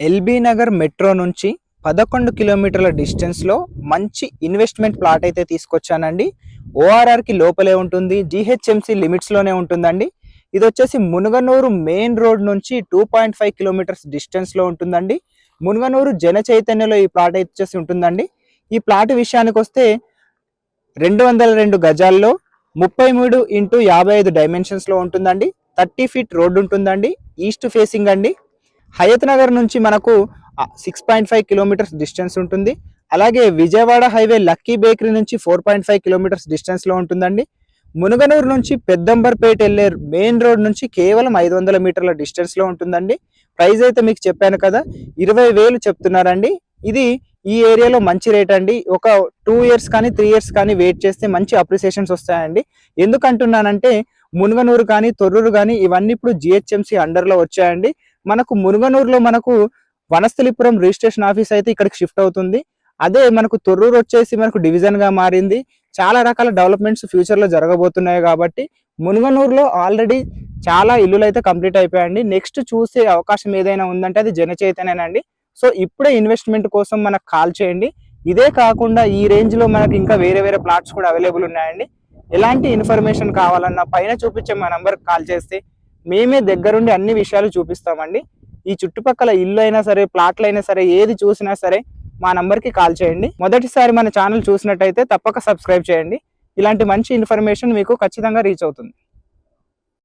LB Nagar metro నుంచి 11 కిలోమీటర్ల డిస్టెన్స్లో మంచి ఇన్వెస్ట్మెంట్ ప్లాట్ అయితే తీసుకొచ్చానండి. ఓఆర్ఆర్కి లోపలే ఉంటుంది, జీహెచ్ఎంసీ లిమిట్స్లోనే ఉంటుందండి. ఇది వచ్చేసి మునుగనూరు మెయిన్ రోడ్ నుంచి 2.5 కిలోమీటర్స్ డిస్టెన్స్లో ఉంటుందండి. మునుగనూరు జన చైతన్యలో ఈ ప్లాట్ అయితే వచ్చేసి ఉంటుందండి. ఈ ప్లాట్ విషయానికి వస్తే 202 గజాల్లో 33x55 డైమెన్షన్స్లో ఉంటుందండి. 30 ఫీట్ రోడ్డు ఉంటుందండి. ఈస్ట్ ఫేసింగ్ అండి. హయత్ నగర్ నుంచి మనకు 6.5 కిలోమీటర్స్ డిస్టెన్స్ ఉంటుంది. అలాగే విజయవాడ హైవే లక్కీ బేకరీ నుంచి 4.5 కిలోమీటర్స్ డిస్టెన్స్లో ఉంటుందండి. మునుగనూరు నుంచి పెద్దంబర్పేట వెళ్ళే మెయిన్ రోడ్ నుంచి కేవలం 500 మీటర్ల డిస్టెన్స్లో ఉంటుందండి. ప్రైస్ అయితే మీకు చెప్పాను కదా, 20,000 చెప్తున్నారండి. ఇది ఈ ఏరియాలో మంచి రేట్ అండి. ఒక 2 ఇయర్స్ కానీ 3 ఇయర్స్ కానీ వెయిట్ చేస్తే మంచి అప్రిసియేషన్స్ వస్తాయండి. ఎందుకంటున్నానంటే మునుగనూరు కానీ తొర్రూరు కానీ ఇవన్నీ ఇప్పుడు జిహెచ్ఎంసీ అండర్లో వచ్చాయండి. మనకు మునుగనూరులో మనకు వనస్థలిపురం రిజిస్ట్రేషన్ ఆఫీస్ అయితే ఇక్కడికి షిఫ్ట్ అవుతుంది. అదే మనకు తొర్రూరు వచ్చేసి మనకు డివిజన్గా మారింది. చాలా రకాల డెవలప్మెంట్స్ ఫ్యూచర్లో జరగబోతున్నాయి కాబట్టి మునుగనూరులో ఆల్రెడీ చాలా ఇల్లులు అయితే కంప్లీట్ అయిపోయాయండి. నెక్స్ట్ చూసే అవకాశం ఏదైనా ఉందంటే అది జనచైతన్యనండి. సో ఇప్పుడే ఇన్వెస్ట్మెంట్ కోసం మనకు కాల్ చేయండి. ఇదే కాకుండా ఈ రేంజ్లో మనకు ఇంకా వేరే వేరే ప్లాట్స్ కూడా అవైలబుల్ ఉన్నాయండి. ఎలాంటి ఇన్ఫర్మేషన్ కావాలన్నా పైన చూపించే మా నెంబర్కి కాల్ చేస్తే మేమే దగ్గరుండి అన్ని విషయాలు చూపిస్తామండి. ఈ చుట్టుపక్కల ఇల్లు అయినా సరే, ప్లాట్లు అయినా సరే, ఏది చూసినా సరే మా నంబర్కి కాల్ చేయండి. మొదటిసారి మన ఛానల్ చూసినట్టయితే తప్పక సబ్స్క్రైబ్ చేయండి. ఇలాంటి మంచి ఇన్ఫర్మేషన్ మీకు ఖచ్చితంగా రీచ్ అవుతుంది.